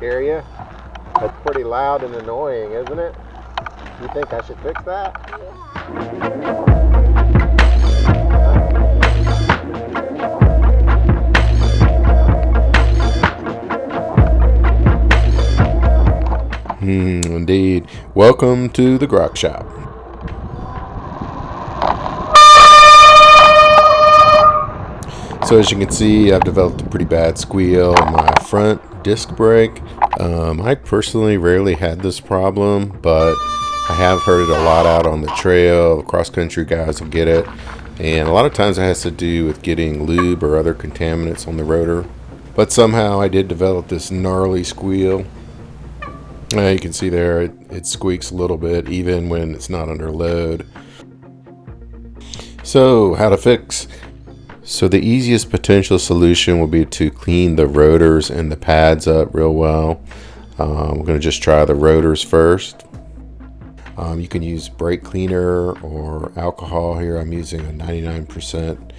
hear you. That's pretty loud and annoying, isn't it? You think I should fix that? Indeed. Welcome to the Grokshop. So as you can see, I've developed a pretty bad squeal on my front disc brake. I personally rarely had this problem, but I have heard it a lot out on the trail. Cross-country guys will get it. And a lot of times it has to do with getting lube or other contaminants on the rotor. But somehow I did develop this gnarly squeal. You can see there it squeaks a little bit even when it's not under load. So how to fix? So the easiest potential solution will be to clean the rotors and the pads up real well. We're going to just try the rotors first. You can use brake cleaner or alcohol. Here I'm using a 99%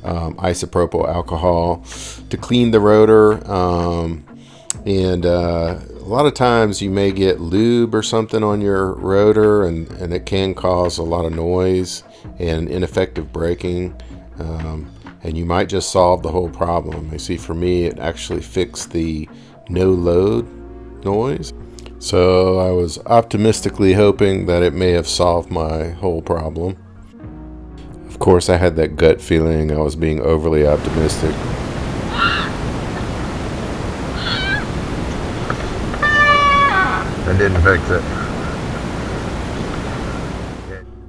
isopropyl alcohol to clean the rotor. And a lot of times you may get lube or something on your rotor, and it can cause a lot of noise and ineffective braking. And you might just solve the whole problem. You see, for me, it actually fixed the no load noise. So I was optimistically hoping that it may have solved my whole problem. Of course, I had that gut feeling I was being overly optimistic. I didn't fix it.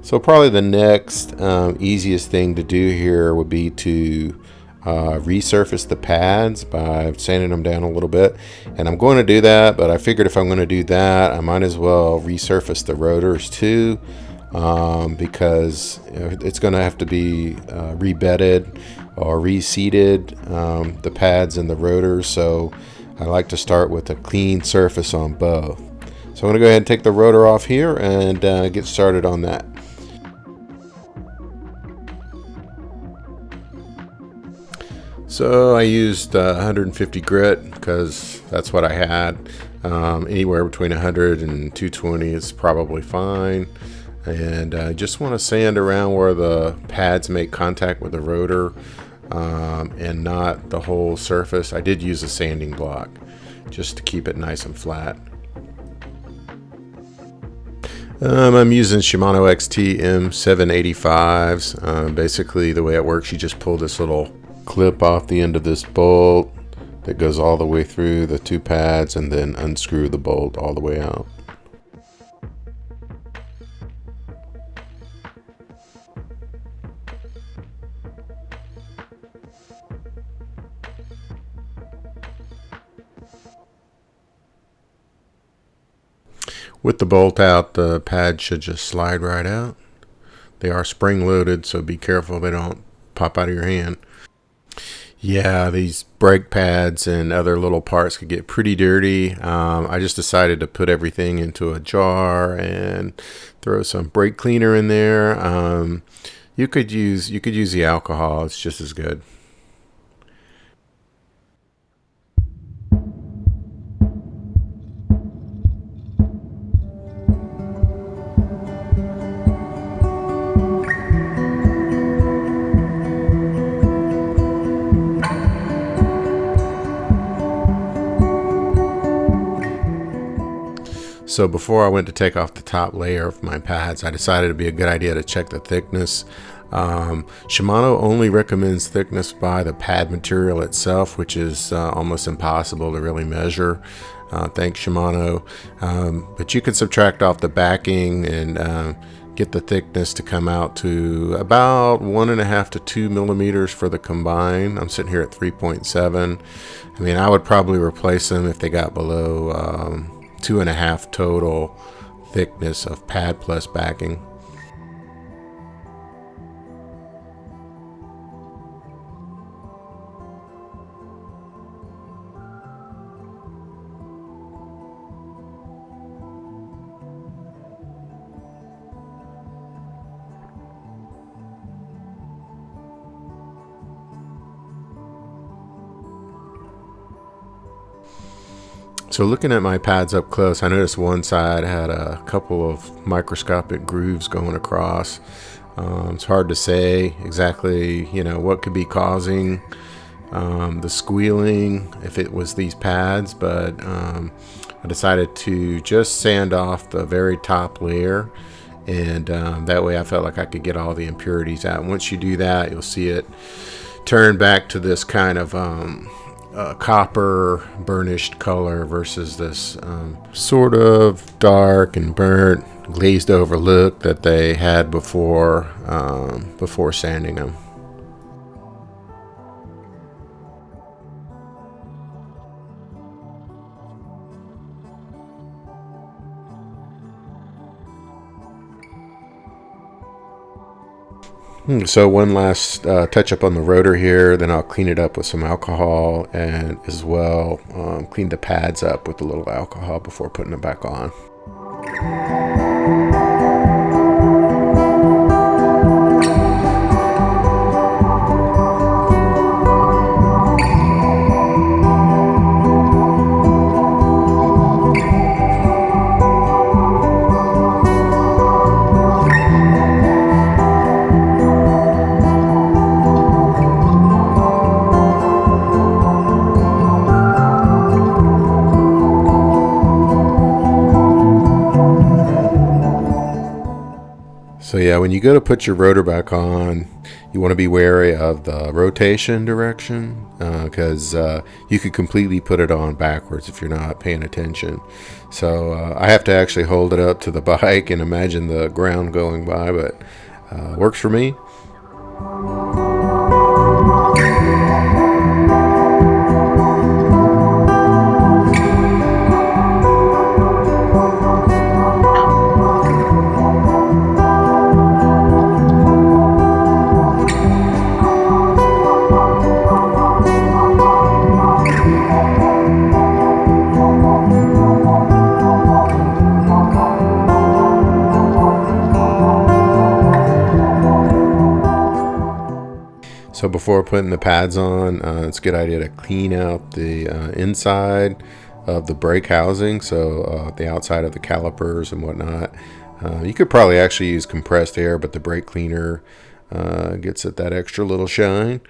So probably the next easiest thing to do here would be to resurface the pads by sanding them down a little bit. And I'm going to do that, but I figured if I'm going to do that, I might as well resurface the rotors too, because it's going to have to be rebedded or reseated, the pads and the rotors. So I like to start with a clean surface on both. So I'm going to go ahead and take the rotor off here and get started on that. So I used 150 grit because that's what I had. Anywhere between 100 and 220 is probably fine. And I just want to sand around where the pads make contact with the rotor, and not the whole surface. I did use a sanding block just to keep it nice and flat. I'm using Shimano XT M785s. Basically the way it works, you just pull this little clip off the end of this bolt that goes all the way through the two pads and then unscrew the bolt all the way out. With the bolt out, the pad should just slide right out. They are spring loaded, so be careful they don't pop out of your hand. Yeah, these brake pads and other little parts could get pretty dirty. I just decided to put everything into a jar and throw some brake cleaner in there. You could use the alcohol. It's just as good. So before I went to take off the top layer of my pads, I decided it'd be a good idea to check the thickness. Shimano only recommends thickness by the pad material itself, which is almost impossible to really measure. Thanks Shimano. But you can subtract off the backing and get the thickness to come out to about 1.5 to 2 millimeters for the combine. I'm sitting here at 3.7. I mean, I would probably replace them if they got below 2.5 total thickness of pad plus backing. So looking at my pads up close, I noticed one side had a couple of microscopic grooves going across. It's hard to say exactly, what could be causing the squealing if it was these pads, but I decided to just sand off the very top layer, and that way I felt like I could get all the impurities out. And once you do that, you'll see it turn back to this kind of copper burnished color versus this sort of dark and burnt glazed over look that they had before sanding them. So one last touch up on the rotor here, then I'll clean it up with some alcohol, and as well clean the pads up with a little alcohol before putting it back on. So yeah, when you go to put your rotor back on, you want to be wary of the rotation direction, because you could completely put it on backwards if you're not paying attention. So I have to actually hold it up to the bike and imagine the ground going by, but works for me. So before putting the pads on, it's a good idea to clean out the inside of the brake housing, so the outside of the calipers and whatnot. You could probably actually use compressed air, but the brake cleaner gets it that extra little shine.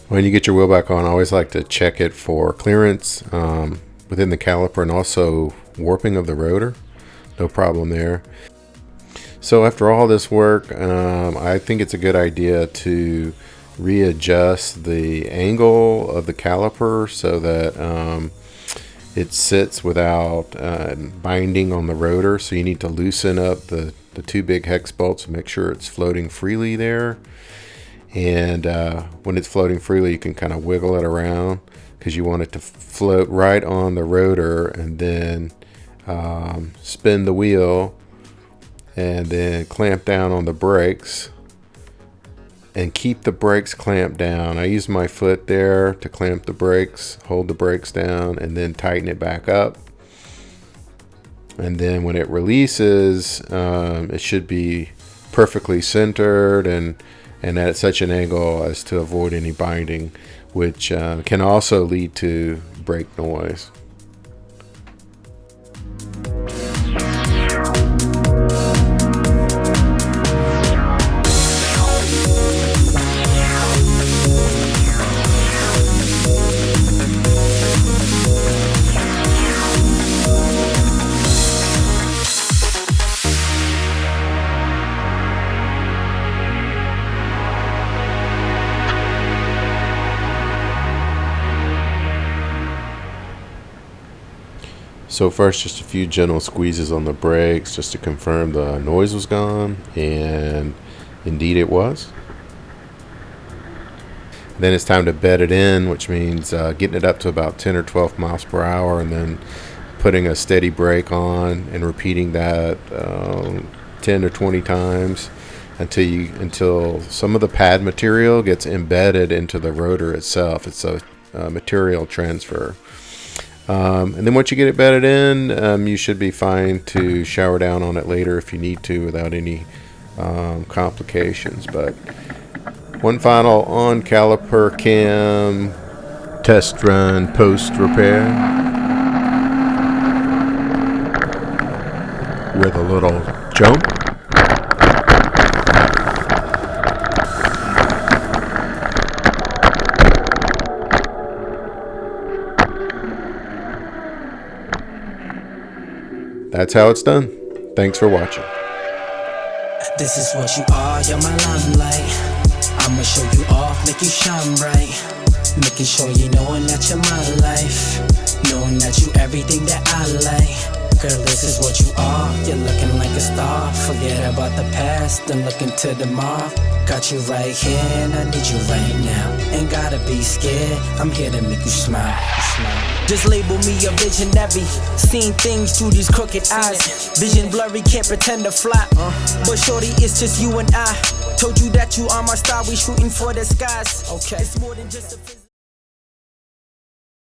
When you get your wheel back on, I always like to check it for clearance within the caliper and also warping of the rotor. No problem there. So after all this work, I think it's a good idea to readjust the angle of the caliper so that it sits without binding on the rotor. So you need to loosen up the two big hex bolts and make sure it's floating freely there. And when it's floating freely, you can kind of wiggle it around because you want it to float right on the rotor, and then spin the wheel and then clamp down on the brakes and keep the brakes clamped down. I use my foot there to clamp the brakes, hold the brakes down, and then tighten it back up. And then when it releases, it should be perfectly centered and at such an angle as to avoid any binding, which can also lead to brake noise. So first, just a few gentle squeezes on the brakes just to confirm the noise was gone, and Indeed it was. Then it's time to bed it in, which means getting it up to about 10 or 12 miles per hour and then putting a steady brake on and repeating that 10 or 20 times until some of the pad material gets embedded into the rotor itself. It's a material transfer. And then once you get it bedded in, you should be fine to shower down on it later if you need to without any complications. But one final on caliper cam test run post repair with a little jump. That's how it's done. Thanks for watching. This is what you are, you're my limelight. I'ma show you off, make you shine bright. Making sure you knowing that you're my life. Knowing that you everything that I like. Girl, this is what you are, you're looking like a star. Forget about the past and look into the mark. Got you right here and I need you right now. Ain't gotta be scared, I'm here to make you smile. Just label me a visionary, seeing things through these crooked eyes. Vision blurry, can't pretend to fly. But shorty, it's just you and I. Told you that you are my star, we shooting for the skies. Okay, it's more than just a